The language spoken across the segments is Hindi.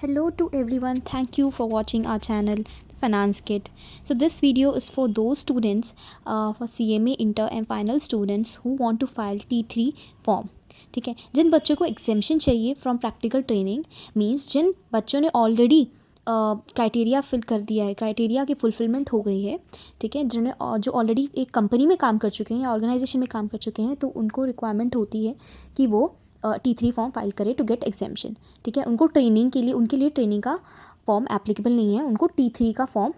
Hello to everyone. Thank you for watching our channel Finance Kit. So this video is for those students for CMA inter and final students who want to file T3 form. ठीक है, जिन बच्चों को एग्जेम्पशन चाहिए फ्रॉम प्रैक्टिकल ट्रेनिंग, मींस जिन बच्चों ने ऑलरेडी क्राइटेरिया फिल कर दिया है, क्राइटेरिया की फुलफिलमेंट हो गई है. ठीक है, जिन्हें जो ऑलरेडी एक कंपनी में काम कर चुके हैं या ऑर्गेनाइजेशन में काम कर चुके हैं, तो उनको रिक्वायरमेंट होती है कि वो T3 फॉर्म फाइल करे टू गेट एग्जेम्पशन. ठीक है, उनको ट्रेनिंग के लिए, उनके लिए ट्रेनिंग का फॉर्म एप्लीकेबल नहीं है, उनको T3 का फॉर्म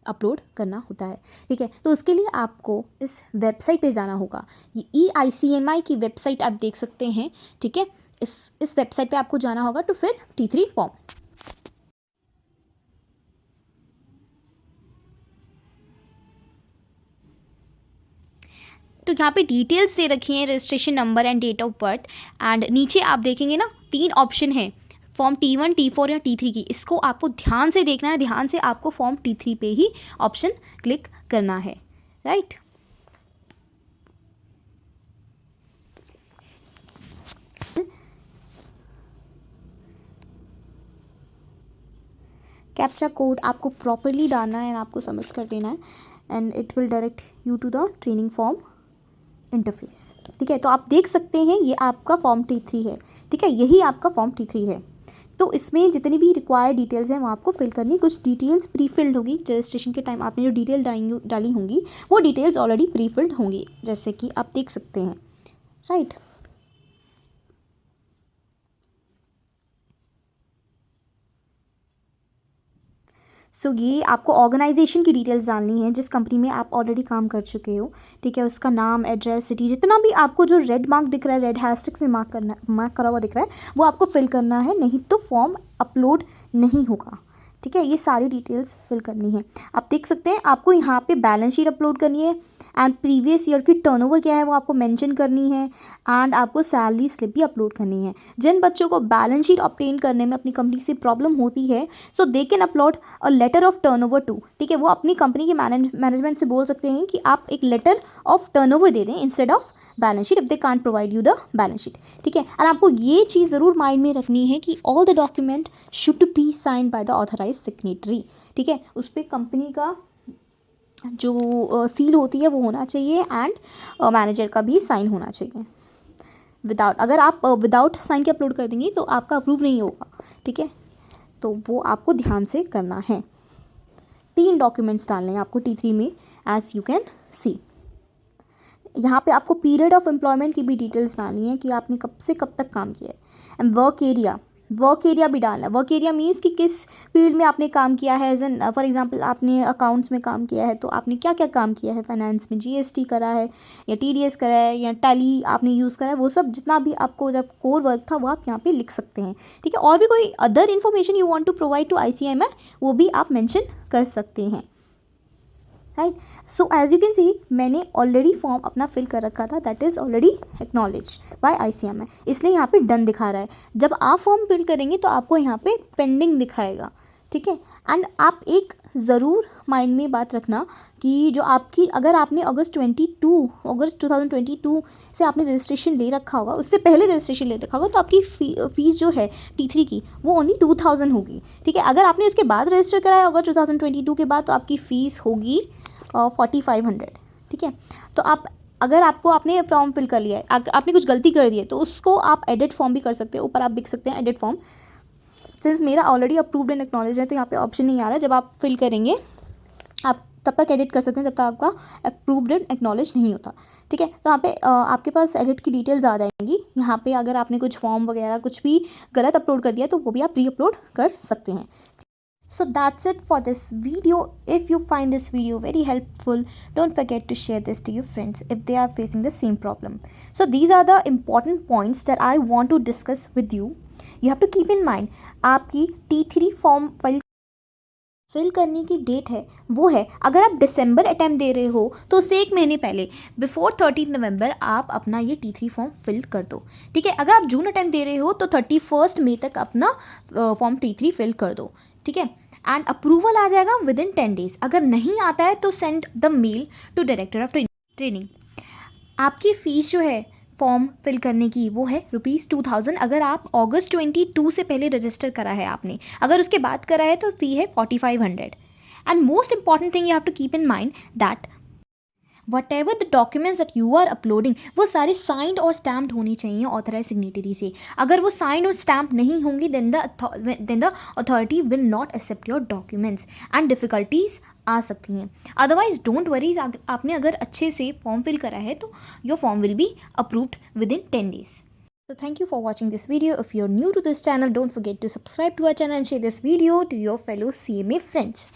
अपलोड करना होता है. ठीक है, तो उसके लिए आपको इस वेबसाइट पे जाना होगा. ये EICMI की वेबसाइट आप देख सकते हैं. ठीक है, इस वेबसाइट पे आपको जाना होगा टू फिल T3 फॉर्म. तो यहाँ पे डिटेल्स दे रखी हैं, registration number and date of birth. And नीचे आप देखेंगे ना, 3 ऑप्शन है, फॉर्म T1, T4 या T3 की. इसको आपको ध्यान से देखना है, ध्यान से आपको फॉर्म T3 पे ही ऑप्शन क्लिक करना है. राइट. कैप्चा कोड आपको प्रॉपरली डालना है एंड आपको सबमिट कर देना है, and it will direct you to the training form interface. ठीक है, तो आप देख सकते हैं ये आपका फॉर्म T3 है. ठीक है, यही आपका फॉर्म T3 है. तो इसमें जितनी भी रिक्वायर्ड डिटेल्स हैं वो आपको फिल करनी. कुछ डिटेल्स प्री फिल्ड होगी, रजिस्ट्रेशन के टाइम आपने जो डिटेल डाली होंगी वो डिटेल्स ऑलरेडी प्री फिल्ड होंगी, जैसे कि आप देख सकते हैं. राइट. सो ये आपको ऑर्गेनाइजेशन की डिटेल्स डालनी है जिस कंपनी में आप ऑलरेडी काम कर चुके हो. ठीक है, उसका नाम, एड्रेस, सिटी, जितना भी आपको जो रेड मार्क दिख रहा है, रेड हैशटैग्स में मार्क करा हुआ दिख रहा है, वो आपको फिल करना है, नहीं तो फॉर्म अपलोड नहीं होगा. ठीक है, ये सारी डिटेल्स फिल करनी है. आप देख सकते हैं आपको यहाँ पे बैलेंस शीट अपलोड करनी है, एंड प्रीवियस ईयर की टर्नओवर क्या है वो आपको मेंशन करनी है, एंड आपको सैलरी स्लिप भी अपलोड करनी है. जिन बच्चों को बैलेंस शीट ऑब्टेन करने में अपनी कंपनी से प्रॉब्लम होती है, so they can upload a letter of turnover too. ठीक है, वो अपनी कंपनी के मैनेजमेंट से बोल सकते हैं कि आप एक लेटर ऑफ टर्नओवर दे दें instead of balance sheet, if they can't provide you the balance sheet. ठीक है, और आपको ये चीज़ ज़रूर माइंड में रखनी है कि all the document should be signed by the authorise signatory. ठीक है, उस पर कंपनी का जो सील होती है वो होना चाहिए, एंड मैनेजर का भी साइन होना चाहिए. अगर आप विदाउट साइन के अपलोड कर देंगे तो आपका अप्रूव नहीं होगा. ठीक है, तो वो आपको ध्यान से करना है. 3 डॉक्यूमेंट्स डालने हैं आपको T3 में, एज यू कैन सी. यहाँ पे आपको पीरियड ऑफ एम्प्लॉयमेंट की भी डिटेल्स डालनी है कि आपने कब से कब तक काम किया है. एंड वर्क एरिया भी डालना है. वर्क एरिया मीन्स कि किस फील्ड में आपने काम किया है. एज एन फॉर एग्जांपल आपने अकाउंट्स में काम किया है, तो आपने क्या क्या काम किया है. फाइनेंस में GST करा है, या TDS करा है, या टैली आपने यूज़ करा है, वो सब जितना भी आपको जब कोर वर्क था वो आप यहाँ पे लिख सकते हैं. ठीक है, और भी कोई other information you want to provide to ICMI, वो भी आप मेंशन कर सकते हैं. Right. So as you can see, मैंने ऑलरेडी फॉर्म अपना फिल कर रखा था, that is already acknowledge by ICMI, इसलिए यहाँ पे डन दिखा रहा है. जब आप फॉर्म फिल करेंगे तो आपको यहाँ पे पेंडिंग दिखाएगा. ठीक है, एंड आप एक ज़रूर माइंड में बात रखना कि जो आपकी, अगर आपने अगस्त 2022 से आपने रजिस्ट्रेशन ले रखा होगा, उससे पहले रजिस्ट्रेशन ले रखा होगा, तो आपकी फ़ीस जो है T3 की वो ओनली 2000 होगी. ठीक है, अगर आपने उसके बाद रजिस्टर कराया होगा 2022 के बाद, तो आपकी फ़ीस होगी 4500. ठीक है, तो अगर आपने फॉर्म फिल कर लिया है, आपने कुछ गलती कर दी है, तो उसको आप एडिट फॉर्म भी कर सकते हैं. ऊपर आप देख सकते हैं एडिट फॉर्म. सिंस मेरा ऑलरेडी अप्रूव्ड एंड एक्नॉलेज है, तो यहाँ पे ऑप्शन नहीं आ रहा है. जब आप फिल करेंगे आप तब तक एडिट कर सकते हैं जब तक आपका अप्रूव्ड एंड एक्नॉलेज नहीं होता. ठीक है, तो यहाँ पे आपके पास एडिट की डिटेल्स आ जाएंगी. यहाँ पे अगर आपने कुछ फॉर्म वगैरह कुछ भी गलत अपलोड कर दिया तो वो भी आप री अपलोड कर सकते हैं. So that's it for this video. If you find this video very helpful, don't forget to share this to your friends if they are facing the same problem. So these are the important points that I want to discuss with you. You have to keep in mind, आपकी T3 फॉर्म फिल करने की डेट है वो है, अगर आप दिसंबर अटैम्प्ट दे रहे हो तो उससे 1 महीने पहले, बिफोर 13 नवंबर आप अपना ये T3 फॉर्म फिल कर दो. ठीक है, अगर आप जून अटैम्प्ट दे रहे हो तो 31 मई तक अपना फॉर्म T3 फिल कर दो. ठीक है, एंड अप्रूवल आ जाएगा विद इन 10 days. अगर नहीं आता है तो send the mail to director of training. आपकी फ़ीस जो है फॉर्म फिल करने की वो है ₹2000। अगर आप अगस्त 22 से पहले रजिस्टर करा है आपने, अगर उसके बाद करा है तो फ़ी है 4500। And most important thing you have to keep in mind that whatever the documents that you are uploading वो सारे साइंड और स्टैम्प्ड होने चाहिए ऑथराइज सिग्नेटरी से। अगर वो साइंड और स्टैम्प नहीं होंगी then the authority will not accept your documents and difficulties आ सकती हैं। अदरवाइज डोंट वरीज, आपने अगर अच्छे से फॉर्म फिल करा है तो your form will be approved with in 10 days. So thank you for watching this video. If you're new to this channel, don't forget to subscribe to our channel and share this video to your fellow CMA friends.